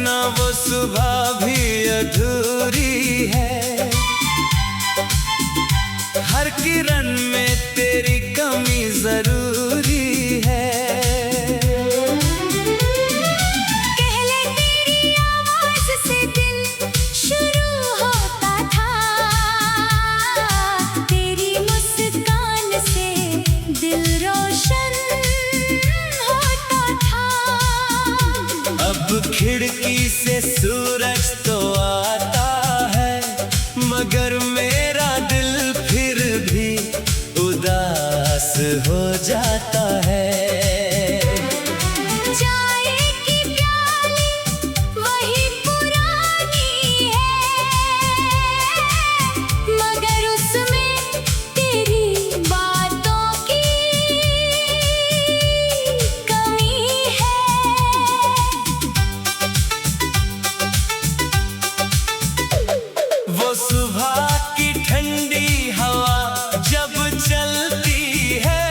बिना वो सुबह भी अधूरी है। हर किरण में तेरी कमी जरूरी है। कह ले तेरी आवाज से दिल शुरू होता था, तेरी मुस्कान से दिल रोशन होता था। अब खिड़की से सूरज तो आता है, मगर मेरा दिल फिर भी उदास हो जाता है। चाय की प्याली वही पुरानी है, मगर उसमें तेरी बातों की कमी है। वो सुबह की ठंडी हवा जब चलती है,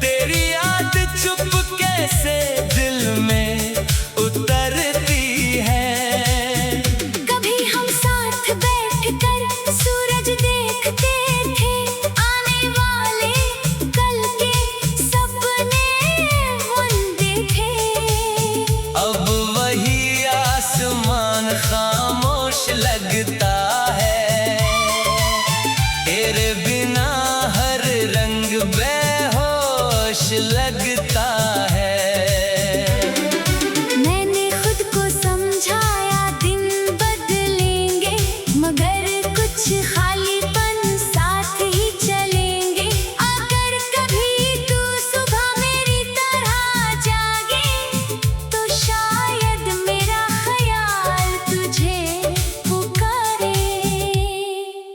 तेरी याद चुपके से दिल में उतरती है। कभी हम साथ बैठकर सूरज देखते थे, आने वाले कल के सपने बुनते थे। अब वही आसमान खामोश लगता है, तेरे बिना हर रंग बेहोश लगता है। मैंने खुद को समझाया दिन बदलेंगे, मगर कुछ खालीपन साथ ही चलेंगे। अगर कभी तू सुबह मेरी तरह जागे, तो शायद मेरा ख्याल तुझे पुकारे।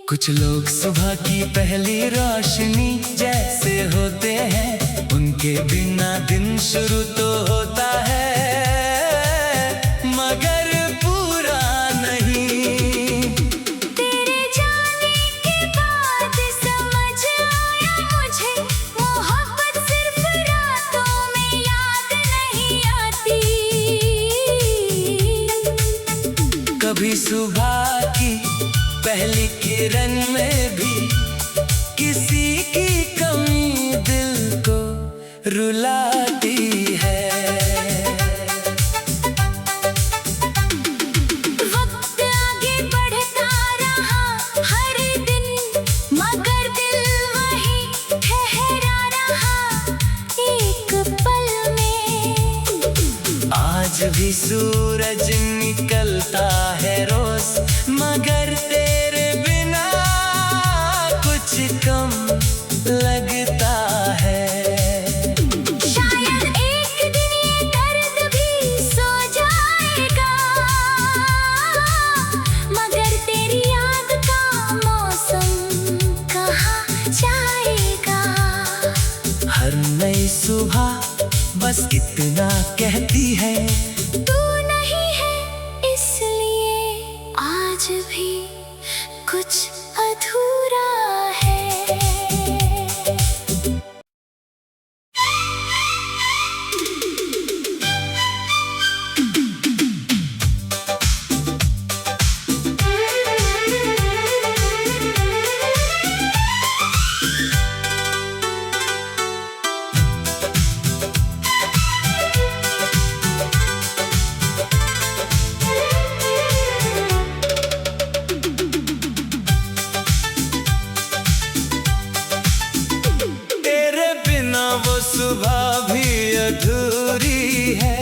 कुछ लोग सुबह की पहली रोशनी जैसे होते हैं, उनके बिना दिन शुरू तो होता है, मगर पूरा नहीं। तेरे जाने के बाद समझ आया मुझे, मोहब्बत सिर्फ रातों में याद नहीं आती। कभी सुबह की पहली किरण में भी किसी की कमी दिल को रुलाती है। वक्त आगे बढ़ता रहा हर दिन, मगर दिल वही ठहरा रहा एक पल में। आज भी सूरज निकलता है रोज, मगर तेरे बिना कुछ कम लगता है। शायद एक दिन ये दर्द भी सो जाएगा, मगर तेरी याद का मौसम कहाँ जाएगा। हर नई सुबह बस इतना कहती है, तू नहीं है इसलिए आज भी कुछ अधूरा है। तेरे बिना वो सुबह भी अधूरी है।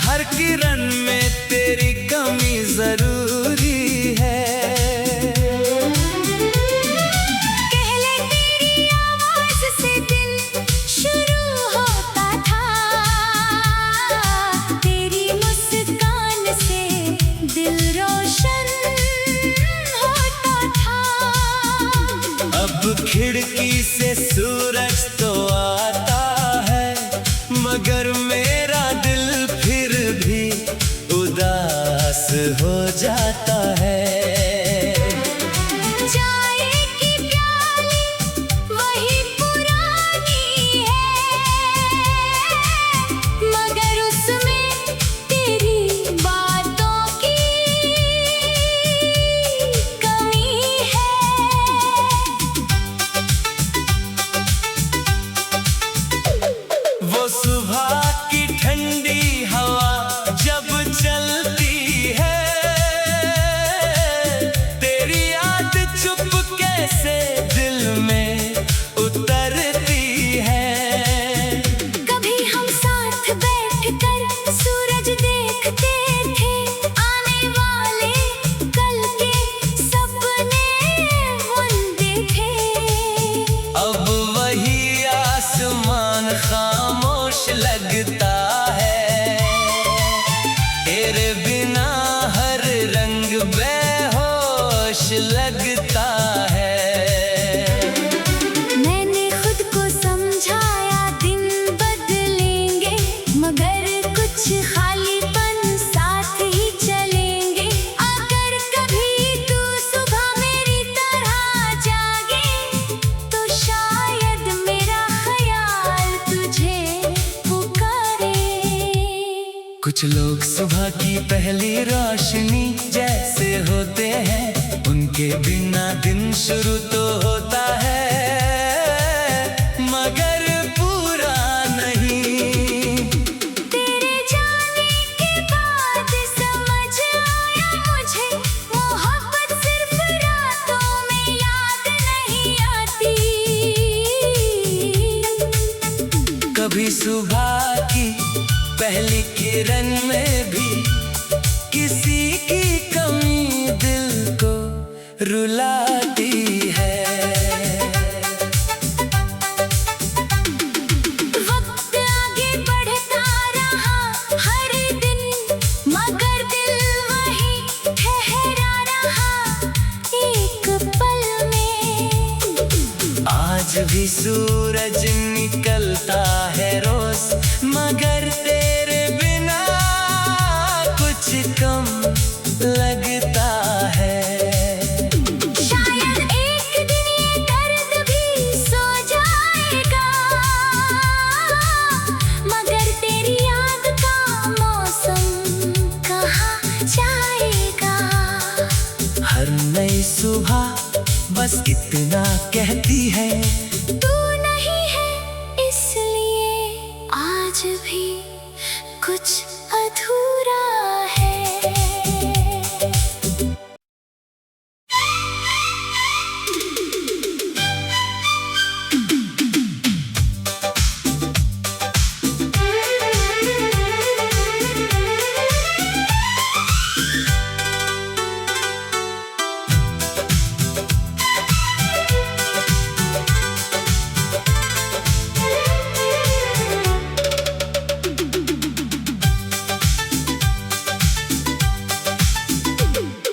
हर किरण में तेरी कमी जरूरी है। कह ले तेरी आवाज से दिल शुरू होता था, तेरी मुस्कान से दिल रोशन होता था। अब खिड़की से सूरज तो आता है, मगर मेरा दिल फिर भी उदास हो जाता है। चाय की प्याली वही पुरानी है, सुबह की ठंडी हवा जब चलती है, तेरी याद चुपके से दिल में उतरती है। कभी हम साथ बैठकर सूरज देखते थे, आने वाले कल के सपने बुन देखे। अब वही आसमान खामोश लगता है, तेरे बिना हर रंग बेहोश लगता है। मैंने खुद को समझाया दिन बदलेंगे, मगर कुछ खालीपन साथ ही चलेंगे। अगर कभी तू सुबह मेरी तरह जागे, तो शायद मेरा ख्याल तुझे पुकारे। कुछ लोग सुबह की पहली रोशनी जैसे होते हैं, उनके बिना दिन शुरू तो होता है, मगर पूरा नहीं। तेरे जाने के बाद समझ आया मुझे, मोहब्बत सिर्फ रातों में याद नहीं आती। कभी सुबह की पहली किरण में भी किसी की कमी दिल को रुलाती है। वक्त आगे बढ़ता रहा हर दिन, मगर दिल वही ठहरा रहा एक पल में। आज भी सूरज निकलता है रोज, मगर तेरे बिना कुछ कम लगता है। शायद एक दिन ये दर्द भी सो जाएगा, मगर तेरी याद का मौसम कहाँ जाएगा। हर नई सुबह बस इतना कहती है, तू नहीं है इसलिए आज भी कुछ अधूरा है।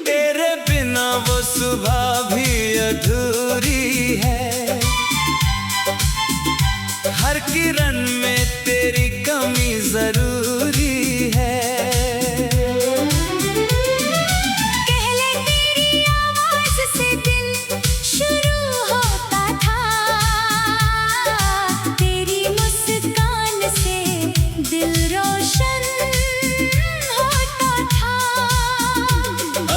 तेरे बिना वो सुबह भी अधूरी है। हर किरण में तेरी कमी जरूरी है। पहले तेरी आवाज से दिन शुरू होता था, तेरी मुस्कान से दिल रोशन होता था।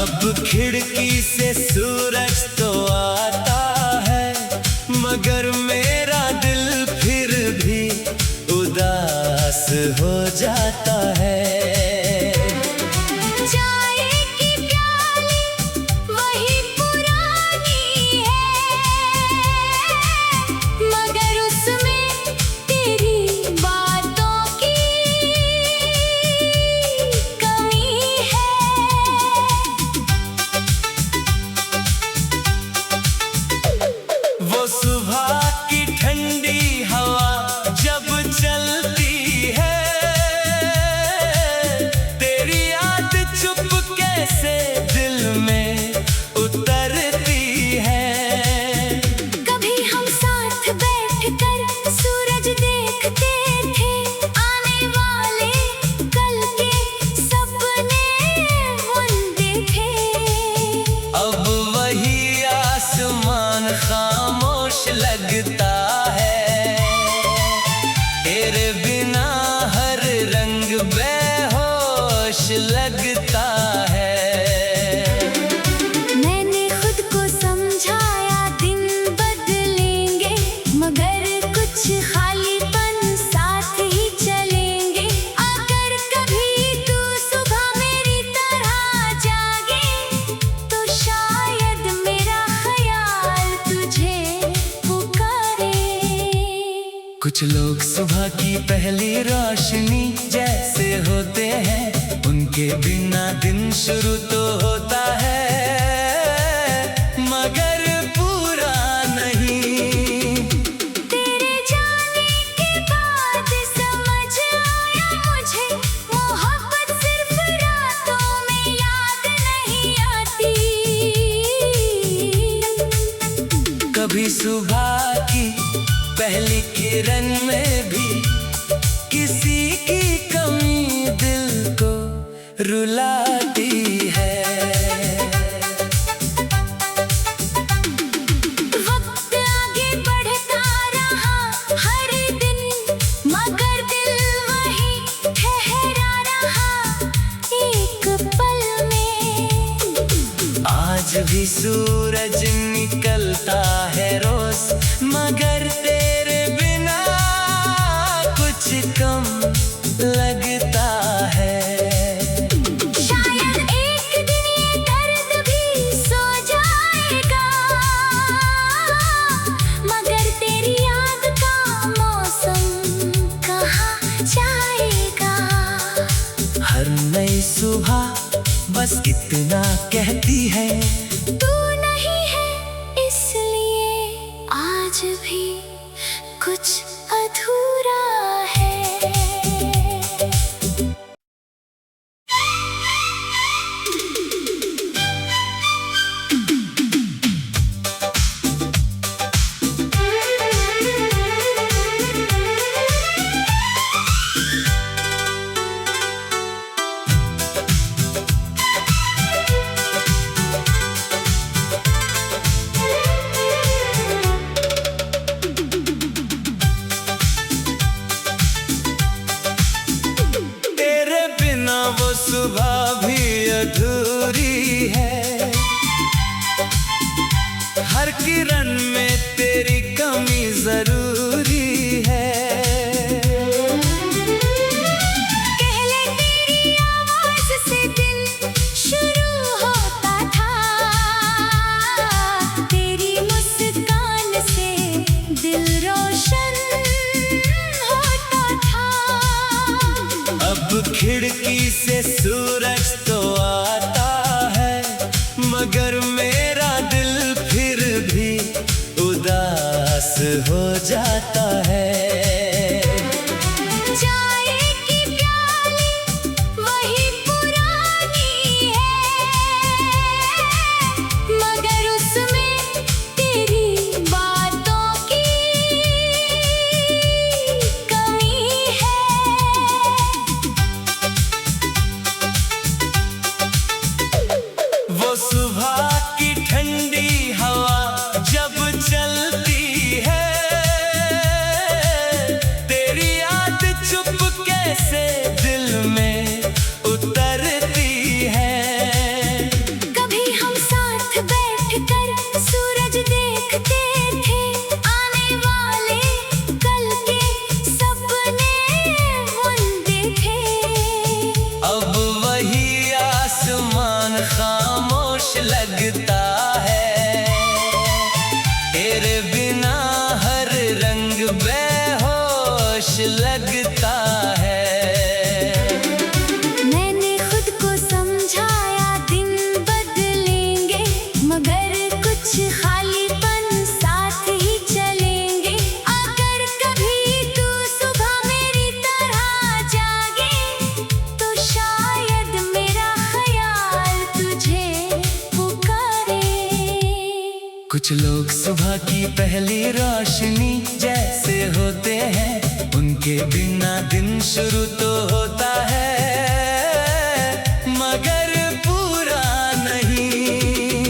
अब खिड़की से सूरज तो आता है, मगर मेरा दिल फिर भी उदास हो जाता है। चाय की प्याली वही पुरानी है, मगर उसमें तेरी बातों की कमी है। वो सुबह की ठंडी हवा जब चलती है, कुछ लोग सुबह की पहली रोशनी जैसे होते हैं, उनके बिना दिन शुरू तो होता है मगर पूरा नहीं। तेरे जाने के बाद समझ आया मुझे, मोहब्बत सिर्फ रातों में याद नहीं आती। कभी सुबह की पहली किरण में भी किसी की कमी दिल को रुलाती है। वक्त आगे बढ़ता रहा हर दिन, मगर दिल वही ठहरा रहा एक पल में। आज भी सूरज निकलता है रोज, मगर तेरे बिना कुछ कम लगता है। शायद एक दिन ये दर्द भी सो जाएगा, मगर तेरी याद का मौसम कहाँ जाएगा। हर नई सुबह बस इतना कहती है, तू नहीं है इसलिए आज भी कुछ अधूरा है। तेरे बिना वो सुबह भी अधूरी है। हर किरण में तेरी कमी जरूरी है। पहले तेरी आवाज से दिन शुरू होता था, तेरी मुस्कान से दिल रोशन होता था। अब खिड़की से सूरज तो आता है, मगर मेरा दिल फिर भी उदास हो जाता है। चाय की प्याली वही पुरानी है, मगर उसमें तेरी बातों की कमी है। वो सुबह की ठंडी हवा जब चलती है, तेरी याद चुपके से दिल में उतरती है। कभी हम साथ बैठकर सूरज देखते थे, आने वाले कल के सपने बुनते थे। अब वही आसमान खामोश लगता है, तेरे बिना हर रंग बेहोश लगता है। मैंने खुद को समझाया दिन बदलेंगे, मगर कुछ खालीपन साथ ही चलेंगे। अगर कभी तू सुबह मेरी तरह जागे, तो शायद मेरा ख्याल तुझे पुकारे। कुछ लोग सुबह की पहली रोशनी जैसे होते हैं, उनके बिना दिन शुरू तो होता है मगर पूरा नहीं।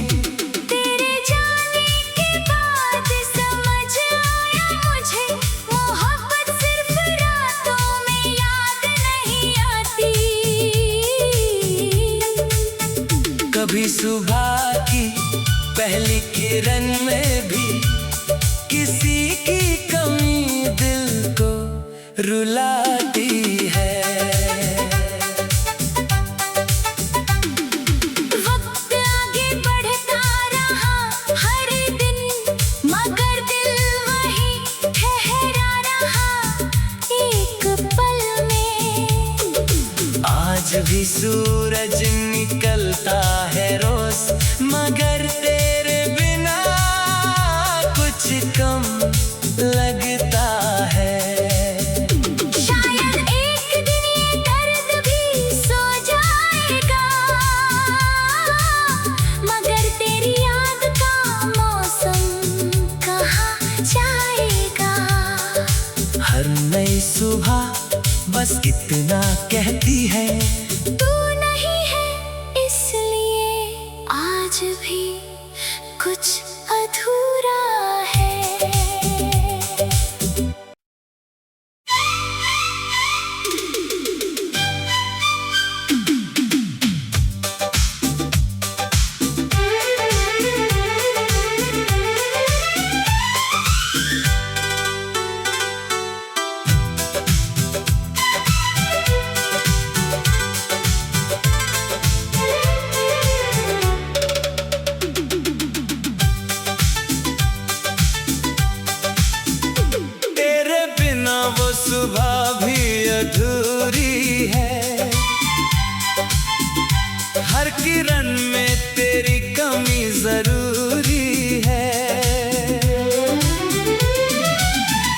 तेरे जाने के बाद समझ आया मुझे, मोहब्बत सिर्फ रातों में याद नहीं आती। कभी सुबह की पहली किरण में भी किसी की कमी दिल को रुलाती है। वक्त आगे बढ़ता रहा हर दिन, मगर दिल वही ठहरा रहा आज भी सूरज निकलता है रोज, मगर तेरे बिना कुछ कम लगता है। शायद एक दिन ये दर्द भी सो जाएगा, मगर तेरी याद का मौसम कहाँ जाएगा। हर नई सुबह बस इतना कहती है, तू नहीं है इसलिए आज भी कुछ अधूरा है। तेरे बिना वो सुबह भी अधूरी है। हर किरण में तेरी कमी जरूरी है।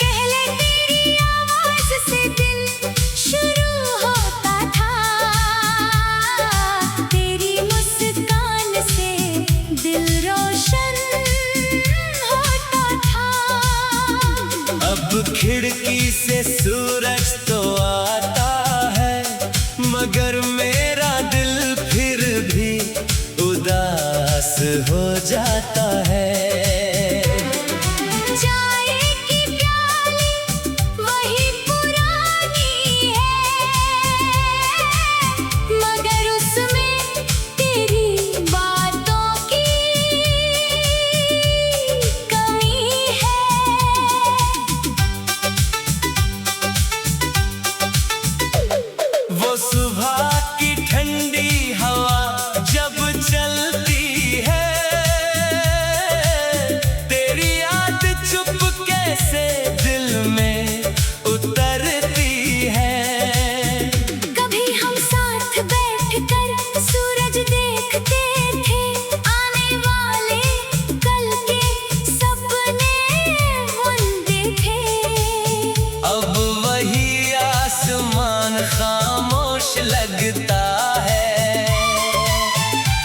पहले तेरी आवाज से दिल शुरू होता था, तेरी मुस्कान से दिल रोशन होता था। अब खिड़की से सूरज तो आता है, मगर मेरा दिल फिर भी उदास हो जाता है। चाय की प्याली वही पुरानी है, मगर उसमें तेरी बातों की कमी है। वो सुबह की ठंडी हवा जब चलती है, तेरी याद चुपके से दिल में उतरती है। कभी हम साथ बैठकर सूरज देखते थे, आने वाले कल के सपने बुनते थे। अब वही आसमान खामोश लगता है,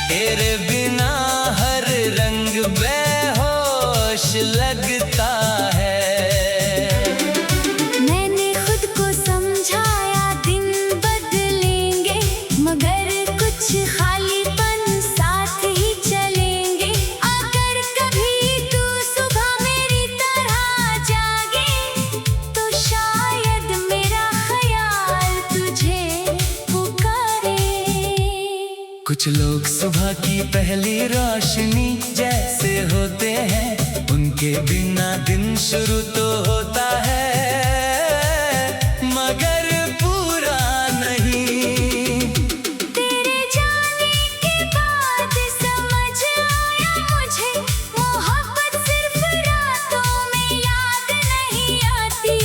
तेरे बिना हर रंग बेहोश लगता है। मैंने खुद को समझाया दिन बदलेंगे, मगर कुछ खालीपन साथ ही चलेंगे। अगर कभी तू सुबह मेरी तरह जागे, तो शायद मेरा ख्याल तुझे पुकारे। कुछ लोग सुबह की पहली रोशनी जैसे होते हैं, उनके बिना दिन शुरू तो होता है, मगर पूरा नहीं। तेरे जाने के बाद समझ आया मुझे, मोहब्बत सिर्फ रातों में याद नहीं आती।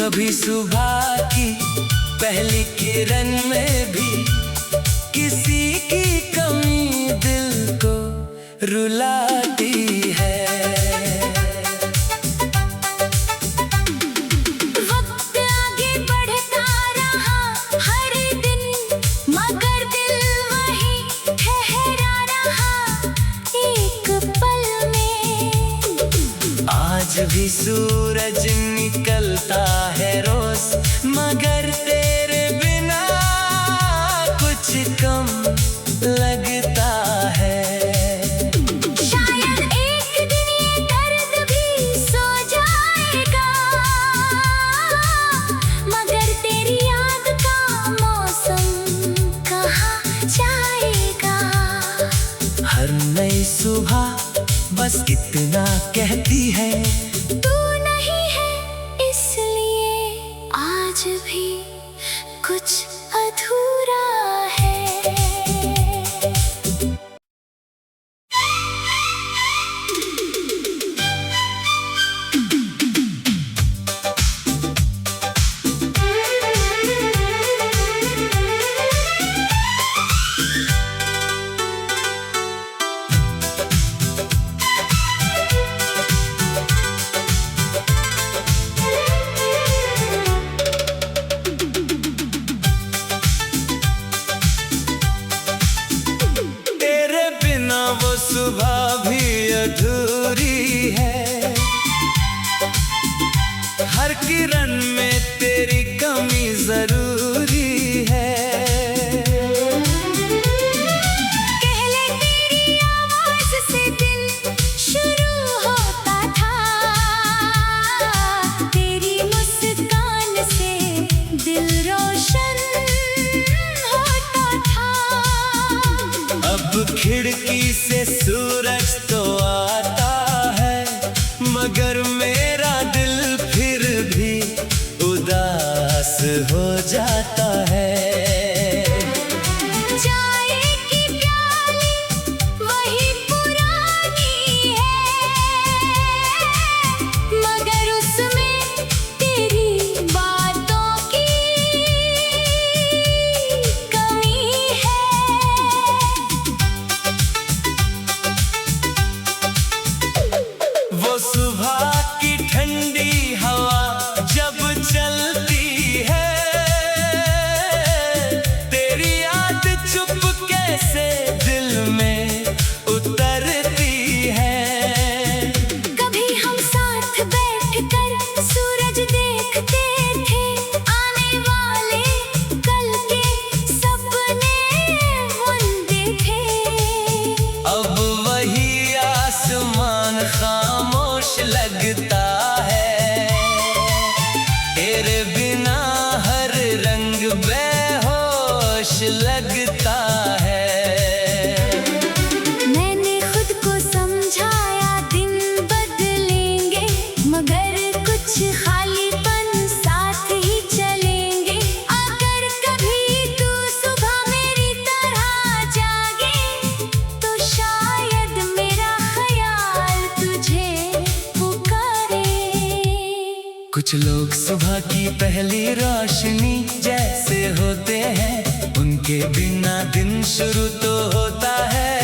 कभी सुबह की पहली किरण में भी किसी की कमी दिल को रुलाती है। वक्त आगे बढ़ता रहा हर दिन, मगर दिल वही ठहरा रहा एक पल में। आज भी सूरज निकलता है रोज, मगर तेरे बिना कुछ कम लगता है। शायद एक दिन ये दर्द भी सो जाएगा, मगर तेरी याद का मौसम कहाँ जाएगा। हर नई सुबह बस इतना कहती है, तू नहीं है इसलिए आज भी कुछ अधूरा है। किरण में तेरी कमी जरूरी है। कह ले तेरी आवाज से दिल शुरू होता था, तेरी मुस्कान से दिल रोशन होता था। अब खिड़की से सूरज तो आता है, मगर मेरा दिल फिर भी उदास हो जाता है। चाय की प्याली वही पुरानी है, मगर उसमें तेरी बातों की कमी है। वो सुबह की ठंडी हवा जब चलती है, तेरी याद चुपके से दिल में उतरती है। कभी हम साथ बैठकर सूरज देखते थे, आने वाले कल के सपने बुनते थे। अब वही आसमान खामोश लगता है, तेरे बिना हर रंग बेहोश लगता है। मैंने खुद को समझाया दिन बदलेंगे, मगर कुछ खालीपन साथ ही चलेंगे। अगर कभी तू सुबह मेरी तरह जागे, तो शायद मेरा ख्याल तुझे पुकारे। कुछ लोग सुबह की पहली रोशनी जैसे होते हैं, उनके बिना दिन शुरू तो होता है,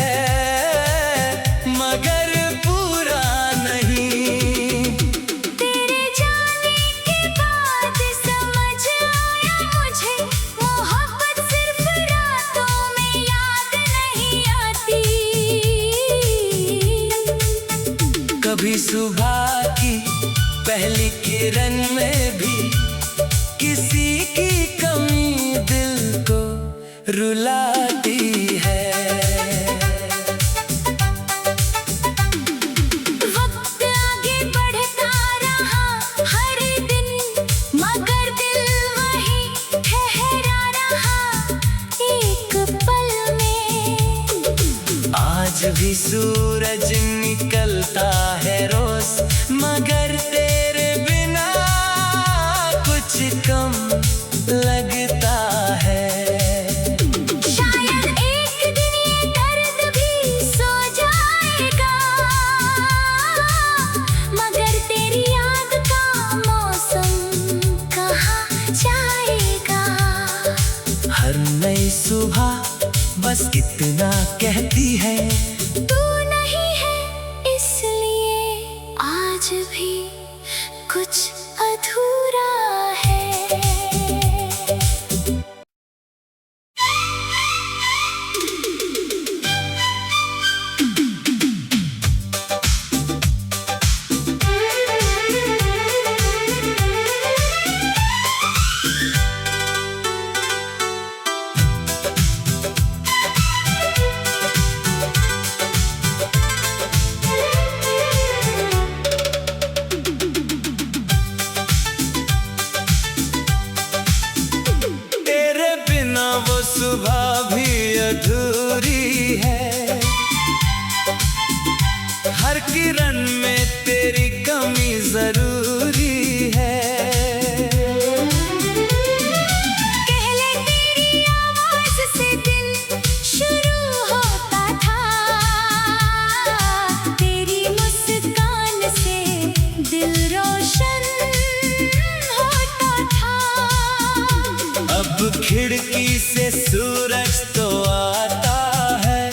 मगर पूरा नहीं। तेरे जाने के बाद समझ आया मुझे, मोहब्बत सिर्फ रातों में याद नहीं आती। कभी सुबह की पहली किरण में भी किसी की कमी दिल को रुलाती है। वक्त आगे बढ़ता रहा हर दिन, मगर दिल वही ठहरा रहा एक पल में। आज भी सूरज निकलता है रोज, मगर तेरे बिना कुछ कम लगता है। शायद एक दिन ये दर्द भी सो जाएगा, मगर तेरी याद का मौसम कहाँ जाएगा। हर नई सुबह बस इतना कहती है, तू नहीं है इसलिए आज भी कुछ अधूरा है। तेरे बिना वो सुबह भी अधूरी है। हर किरण में तेरी कमी जरूरी है। कह ले तेरी आवाज से दिल शुरू होता था, तेरी मुस्कान से दिल रोशन होता था। अब खिड़की से सूरज तो आता है,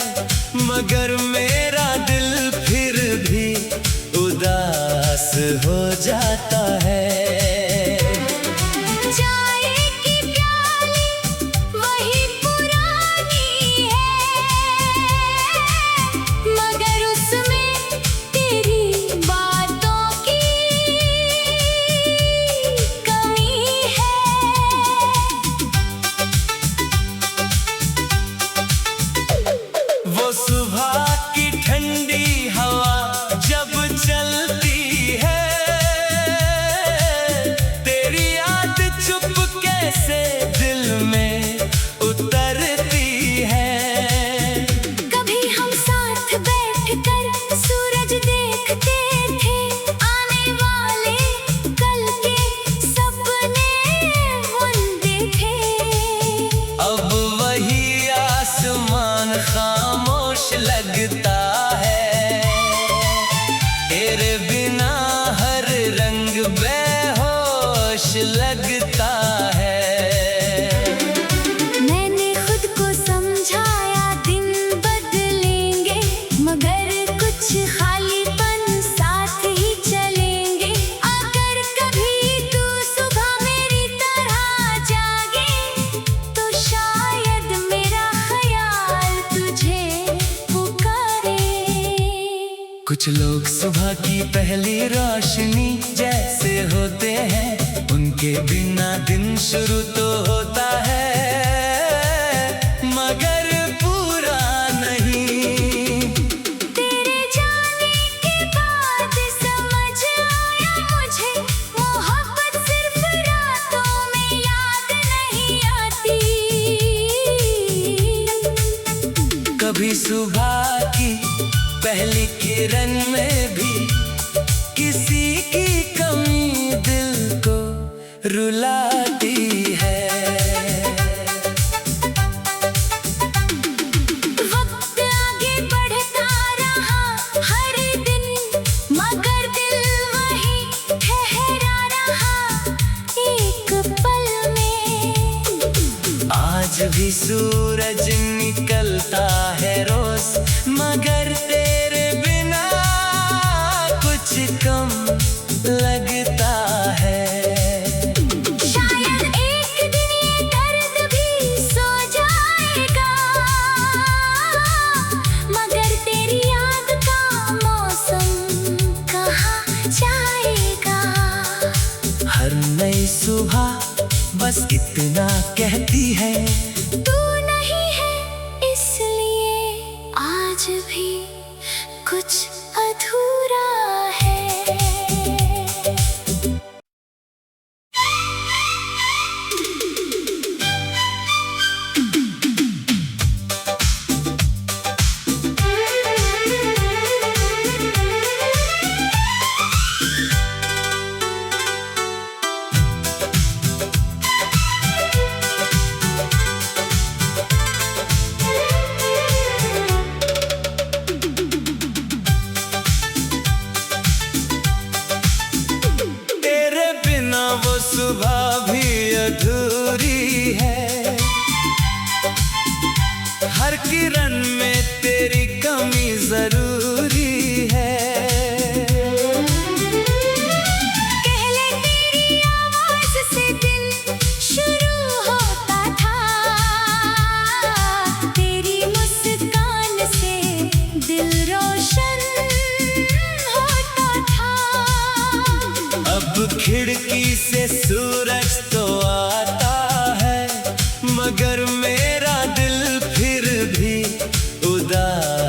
मगर मेरा दिल फिर भी उदास हो जाता है। चाय की प्याली वही पुरानी है, मगर उसमें तेरी बातों की जैसे दिल में उतरती है। कभी हम साथ बैठकर सूरज देखते थे, आने वाले कल के सपने बुनते थे। अब वही आसमान खामोश लगता है, तेरे बिना हर रंग बेहोश लगता है। मैंने खुद को समझाया दिन बदलेंगे, मगर कुछ खालीपन साथ ही चलेंगे। अगर कभी तू सुबह मेरी तरह जागे, तो शायद मेरा ख्याल तुझे पुकारे। कुछ लोग सुबह की पहली रोशनी जैसे होते हैं, उनके बिना दिन शुरू तो होता है, मगर पूरा नहीं। तेरे जाने के बाद समझ आया मुझे, मोहब्बत सिर्फ रातों में याद नहीं आती। कभी सुबह की पहली किरण में भी किसी की कमी दिल को रुलाती है। वक्त आगे बढ़ता रहा हर दिन, मगर दिल वही ठहरा रहा एक पल में। आज भी सूरज निकलता है रोज, मगर तेरे बिना कुछ कम लगता है। शायद एक दिन ये दर्द भी सो जाएगा, मगर तेरी याद का मौसम कहाँ जाएगा। हर नई सुबह बस इतना कहती है, तू नहीं है इसलिए आज भी कुछ अधूरा है। तेरे बिना वो सुबह भी अधूरी है। हर किरण में तेरी कमी जरूरी है। पहले तेरी आवाज से दिन शुरू होता था, तेरी मुस्कान से दिल रोशन होता था। अब खिड़की से सूरज तो आता है, मगर मेरा दिल फिर भी उदास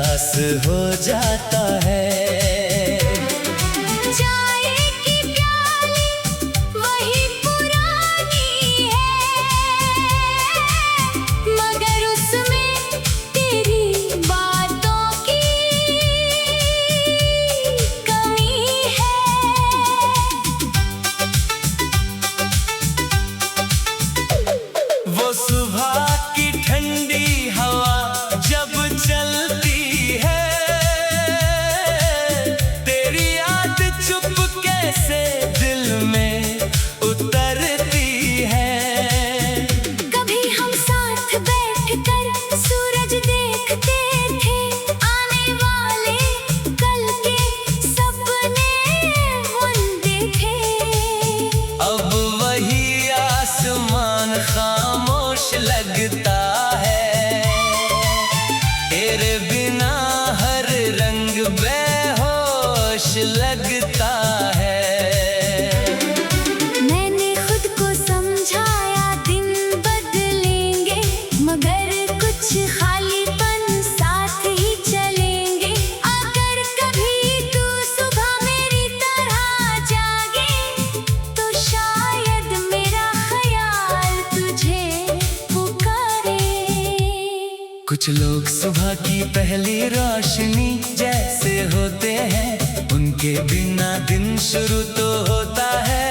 कुछ लोग सुबह की पहली रोशनी जैसे होते हैं, उनके बिना दिन शुरू तो होता है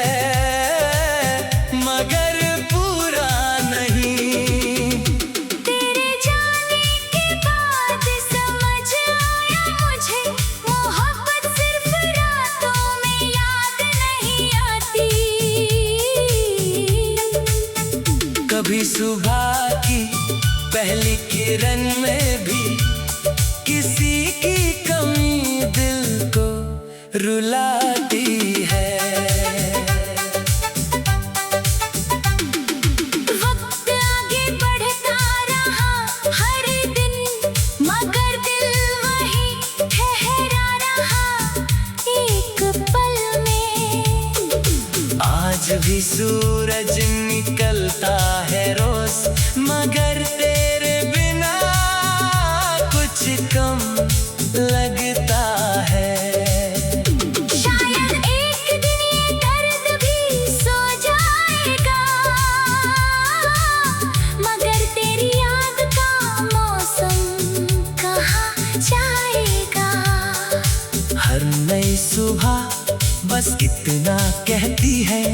मगर पूरा नहीं। तेरे जाने के बाद समझ आया मुझे, मोहब्बत सिर्फ रातों में याद नहीं आती। कभी सुबह की पहली किरण में भी किसी की कमी दिल को रुलाती है। वक्त आगे बढ़ता रहा हर दिन, मगर दिल वहीं ठहरा रहा एक पल में। आज भी सूरज निकलता है रोज, मगर तेरे बिना कुछ कम लगता है। शायद एक दिन ये दर्द भी सो जाएगा, मगर तेरी याद का मौसम कहाँ जाएगा। हर नई सुबह बस इतना कहती है,